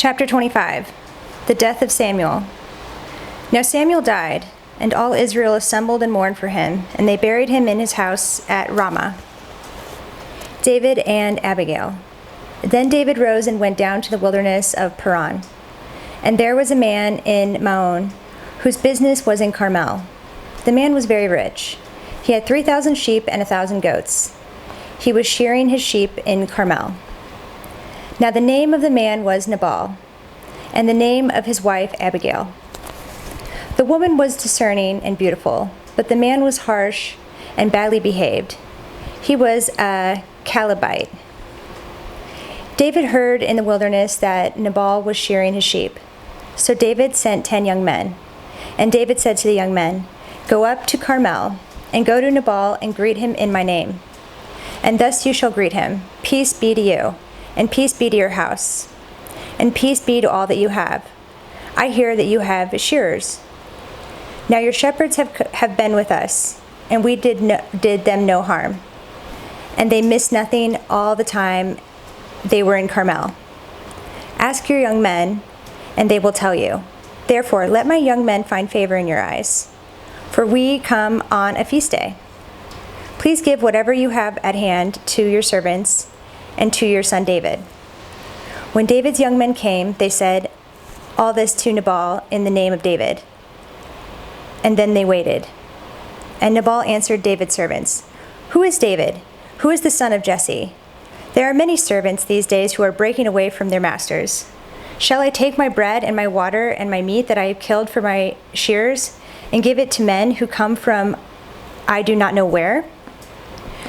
Chapter 25. The death of Samuel. Now Samuel died, and all Israel assembled and mourned for him, and they buried him in his house at Ramah. David and Abigail. Then David rose and went down to the wilderness of Paran. And there was a man in Maon, whose business was in Carmel. The man was very rich. He had 3,000 sheep and 1,000 goats. He was shearing his sheep in Carmel. Now the name of the man was Nabal, and the name of his wife Abigail. The woman was discerning and beautiful, but the man was harsh and badly behaved. He was a Calebite. David heard in the wilderness that Nabal was shearing his sheep. So David sent 10 young men. And David said to the young men, "Go up to Carmel, and go to Nabal and greet him in my name. And thus you shall greet him, Peace be to you, and peace be to your house, and peace be to all that you have. I hear that you have shearers. Now your shepherds have been with us, and we did them no harm. And they missed nothing all the time they were in Carmel. Ask your young men, and they will tell you. Therefore, let my young men find favor in your eyes, for we come on a feast day. Please give whatever you have at hand to your servants and to your son David." When David's young men came, they said all this to Nabal in the name of David. And then they waited. And Nabal answered David's servants, "Who is David? Who is the son of Jesse? There are many servants these days who are breaking away from their masters. Shall I take my bread and my water and my meat that I have killed for my shearers and give it to men who come from I do not know where?"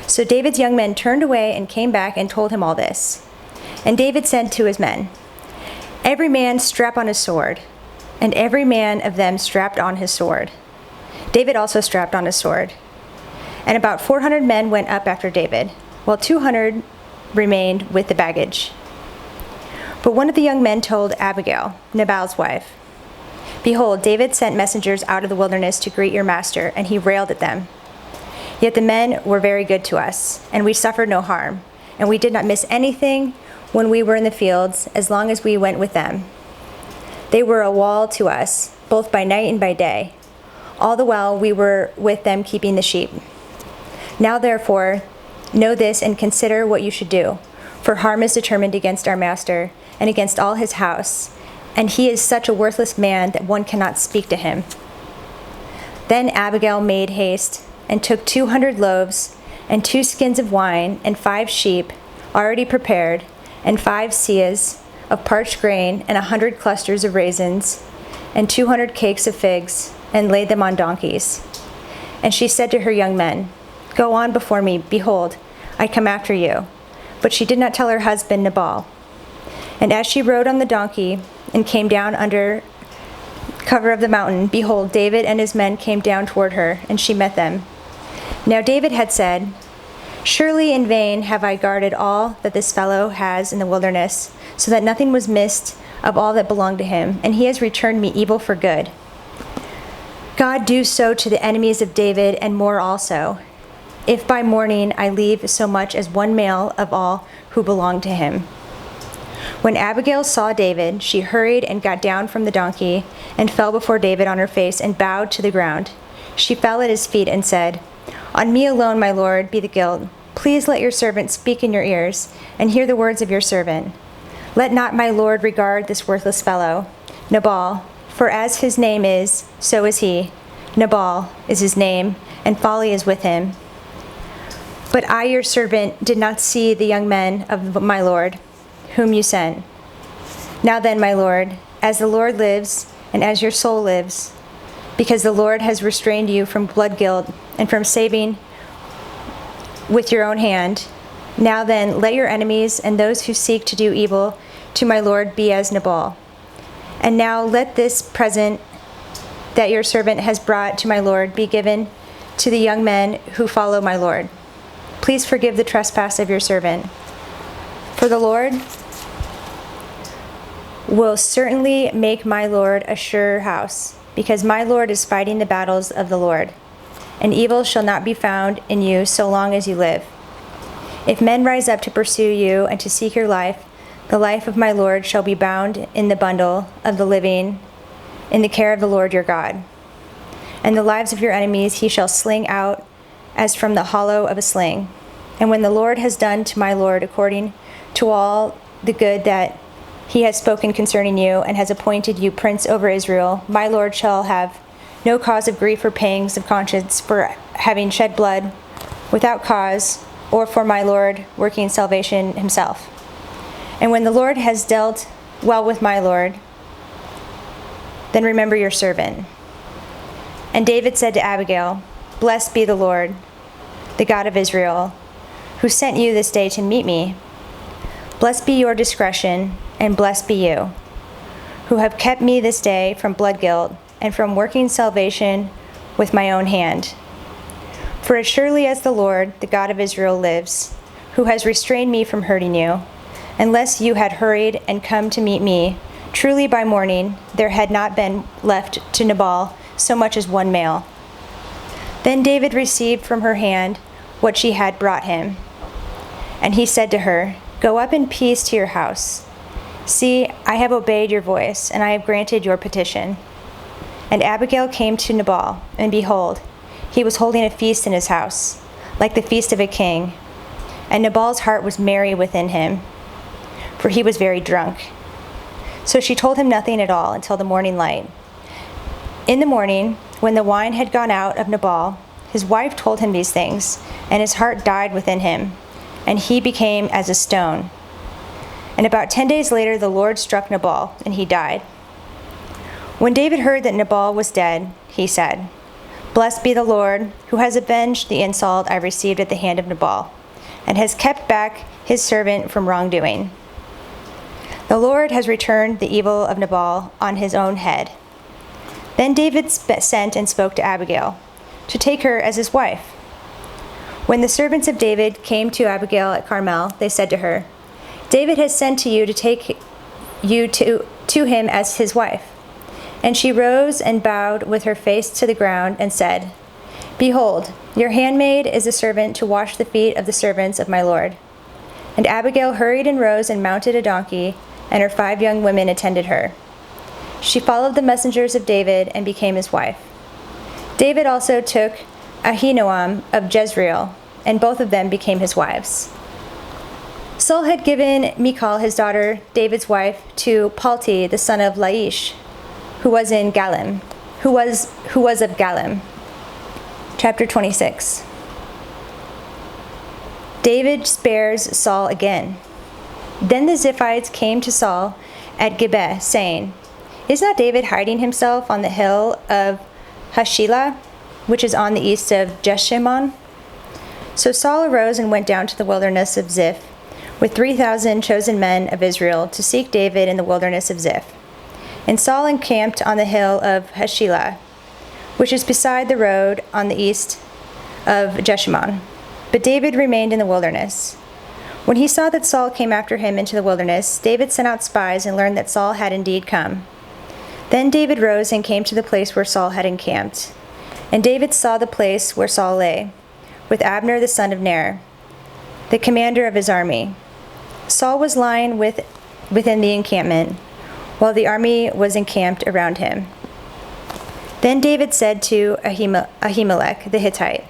So David's young men turned away and came back and told him all this. And David said to his men, "Every man strap on his sword." And every man of them strapped on his sword. David also strapped on his sword. And about 400 men went up after David, while 200 remained with the baggage. But one of the young men told Abigail, Nabal's wife, "Behold, David sent messengers out of the wilderness to greet your master, and he railed at them. Yet the men were very good to us, and we suffered no harm, and we did not miss anything when we were in the fields, as long as we went with them. They were a wall to us, both by night and by day. All the while we were with them keeping the sheep. Now therefore, know this and consider what you should do, for harm is determined against our master and against all his house, and he is such a worthless man that one cannot speak to him." Then Abigail made haste and took 200 loaves and 2 skins of wine and 5 sheep already prepared and 5 seahs of parched grain and 100 clusters of raisins and 200 cakes of figs and laid them on donkeys. And she said to her young men, "Go on before me, behold, I come after you." But she did not tell her husband Nabal. And as she rode on the donkey and came down under cover of the mountain, behold, David and his men came down toward her, and she met them. Now David had said, "Surely in vain have I guarded all that this fellow has in the wilderness, so that nothing was missed of all that belonged to him, and he has returned me evil for good. God do so to the enemies of David, and more also, if by morning I leave so much as one male of all who belong to him." When Abigail saw David, she hurried and got down from the donkey and fell before David on her face and bowed to the ground. She fell at his feet and said, "On me alone, my lord, be the guilt. Please let your servant speak in your ears and hear the words of your servant. Let not my lord regard this worthless fellow, Nabal, for as his name is, so is he. Nabal is his name, and folly is with him. But I, your servant, did not see the young men of my lord, whom you sent. Now then, my lord, as the Lord lives, and as your soul lives, because the Lord has restrained you from blood guilt and from saving with your own hand, now then, let your enemies and those who seek to do evil to my lord be as Nabal. And now let this present that your servant has brought to my lord be given to the young men who follow my lord. Please forgive the trespass of your servant. For the Lord will certainly make my lord a sure house, because my lord is fighting the battles of the Lord, and evil shall not be found in you so long as you live. If men rise up to pursue you and to seek your life, The life of my Lord shall be bound in the bundle of the living in the care of the Lord your God. And the lives of your enemies he shall sling out as from the hollow of a sling. And when the Lord has done to my Lord according to all the good that he has spoken concerning you, and has appointed you prince over Israel, my Lord shall have no cause of grief or pangs of conscience for having shed blood without cause, or for my Lord working salvation himself. And when the Lord has dealt well with my Lord, then remember your servant. And David said to Abigail, Blessed be the Lord, the God of Israel, who sent you this day to meet me. Blessed be your discretion, and blessed be you, who have kept me this day from blood guilt, and from working salvation with my own hand. For as surely as the Lord, the God of Israel, lives, who has restrained me from hurting you, unless you had hurried and come to meet me, truly by morning there had not been left to Nabal so much as one male. Then David received from her hand what she had brought him. And he said to her, Go up in peace to your house. See, I have obeyed your voice, and I have granted your petition. And Abigail came to Nabal, and behold, he was holding a feast in his house, like the feast of a king. And Nabal's heart was merry within him, for he was very drunk. So she told him nothing at all until the morning light. In the morning, when the wine had gone out of Nabal, his wife told him these things, and his heart died within him, and he became as a stone. And about 10 days later the Lord struck Nabal, and he died. When David heard that Nabal was dead, he said, Blessed be the Lord, who has avenged the insult I received at the hand of Nabal, and has kept back his servant from wrongdoing. The Lord has returned the evil of Nabal on his own head. Then David sent and spoke to Abigail, to take her as his wife. When the servants of David came to Abigail at Carmel, they said to her, David has sent to you to take you to him as his wife. And she rose and bowed with her face to the ground and said, Behold, your handmaid is a servant to wash the feet of the servants of my Lord. And Abigail hurried and rose and mounted a donkey, and her 5 young women attended her. She followed the messengers of David and became his wife. David also took Ahinoam of Jezreel, and both of them became his wives. Saul had given Michal, his daughter, David's wife, to Palti, the son of Laish, who was of Galim. Chapter 26. David spares Saul again. Then the Ziphites came to Saul at Gibeah, saying, Is not David hiding himself on the hill of Hashilah, which is on the east of Jeshimon? So Saul arose and went down to the wilderness of Ziph, with 3,000 chosen men of Israel, to seek David in the wilderness of Ziph. And Saul encamped on the hill of Hashilah, which is beside the road on the east of Jeshimon. But David remained in the wilderness. When he saw that Saul came after him into the wilderness, David sent out spies and learned that Saul had indeed come. Then David rose and came to the place where Saul had encamped. And David saw the place where Saul lay, with Abner the son of Ner, the commander of his army. Saul was lying within the encampment, while the army was encamped around him. Then David said to Ahimelech the Hittite,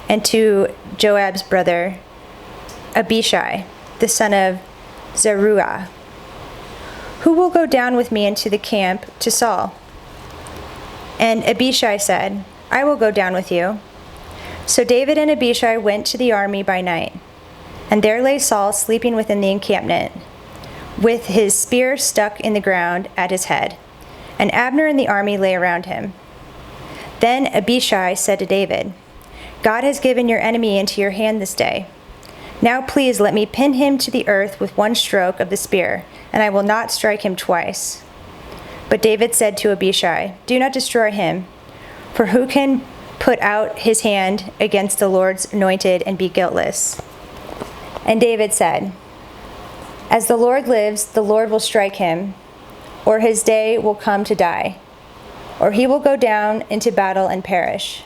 and to Joab's brother Abishai, the son of Zeruiah, Who will go down with me into the camp to Saul? And Abishai said, I will go down with you. So David and Abishai went to the army by night, and there lay Saul sleeping within the encampment, with his spear stuck in the ground at his head, and Abner and the army lay around him. Then Abishai said to David, God has given your enemy into your hand this day. Now please let me pin him to the earth with one stroke of the spear, and I will not strike him twice. But David said to Abishai, Do not destroy him, for who can put out his hand against the Lord's anointed and be guiltless? And David said, As the Lord lives, the Lord will strike him, or his day will come to die, or he will go down into battle and perish.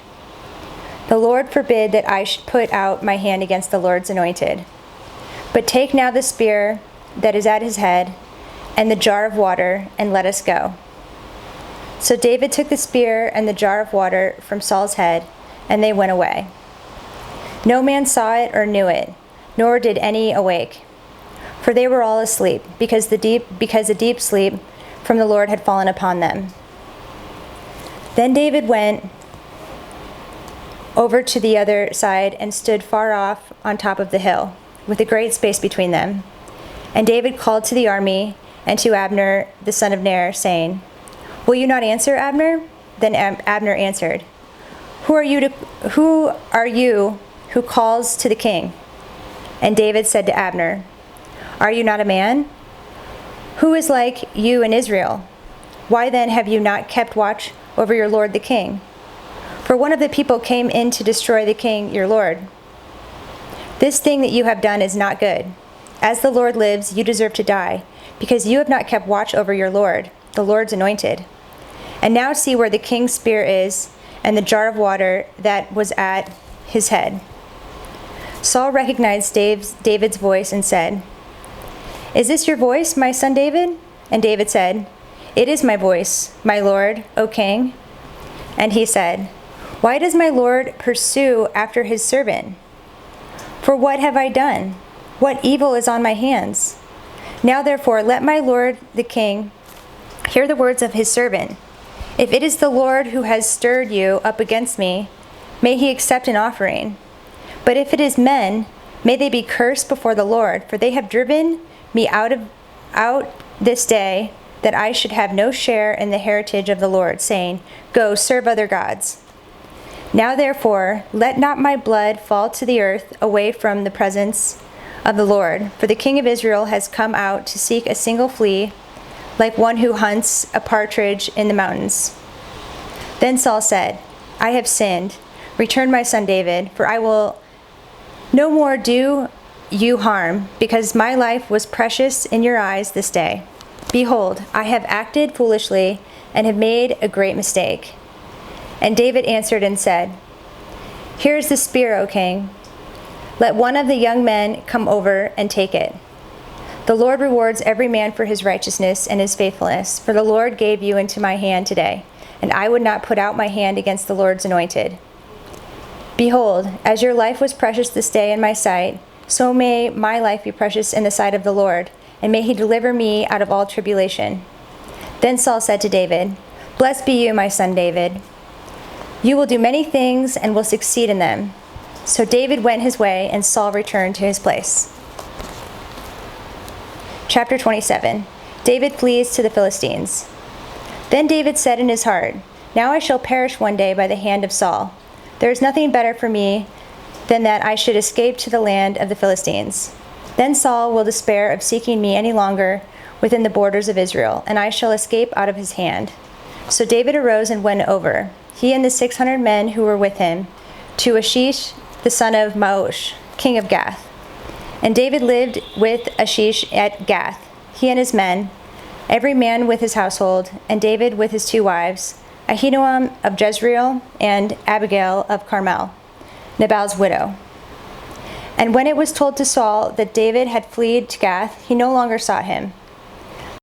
The Lord forbid that I should put out my hand against the Lord's anointed. But take now the spear that is at his head, and the jar of water, and let us go." So David took the spear and the jar of water from Saul's head, and they went away. No man saw it or knew it, nor did any awake, for they were all asleep, because a deep sleep from the Lord had fallen upon them. Then David went over to the other side and stood far off on top of the hill, with a great space between them. And David called to the army and to Abner the son of Ner, saying, "Will you not answer, Abner?" Then Abner answered, Who are you who calls to the king?" And David said to Abner, "Are you not a man? Who is like you in Israel? Why then have you not kept watch over your lord the king? For one of the people came in to destroy the king, your lord. This thing that you have done is not good. As the Lord lives, you deserve to die, because you have not kept watch over your lord, the Lord's anointed. And now see where the king's spear is, and the jar of water that was at his head." Saul recognized David's voice and said, "Is this your voice, my son David?" And David said, "It is my voice, my lord, O king." And he said, "Why does my lord pursue after his servant? For what have I done? What evil is on my hands? Now therefore let my lord the king hear the words of his servant. If it is the Lord who has stirred you up against me, may he accept an offering. But if it is men, may they be cursed before the Lord, for they have driven me out this day, that I should have no share in the heritage of the Lord, saying, 'Go, serve other gods.' Now therefore, let not my blood fall to the earth away from the presence of the Lord, for the king of Israel has come out to seek a single flea, like one who hunts a partridge in the mountains." Then Saul said, "I have sinned. Return my son David, for I will no more do you harm, because my life was precious in your eyes this day. Behold, I have acted foolishly and have made a great mistake." And David answered and said, "Here is the spear, O king. Let one of the young men come over and take it. The Lord rewards every man for his righteousness and his faithfulness, for the Lord gave you into my hand today, and I would not put out my hand against the Lord's anointed. Behold, as your life was precious this day in my sight, so may my life be precious in the sight of the Lord, and may he deliver me out of all tribulation." Then Saul said to David, "Blessed be you, my son David. You will do many things and will succeed in them." So David went his way, and Saul returned to his place. Chapter 27. David flees to the Philistines. Then David said in his heart, "Now I shall perish one day by the hand of Saul. There is nothing better for me than that I should escape to the land of the Philistines. Then Saul will despair of seeking me any longer within the borders of Israel, and I shall escape out of his hand." So David arose and went over, he and the 600 men who were with him, to Achish the son of Maosh, king of Gath. And David lived with Achish at Gath, he and his men, every man with his household, and David with his 2 wives, Ahinoam of Jezreel and Abigail of Carmel, Nabal's widow. And when it was told to Saul that David had fled to Gath, he no longer sought him.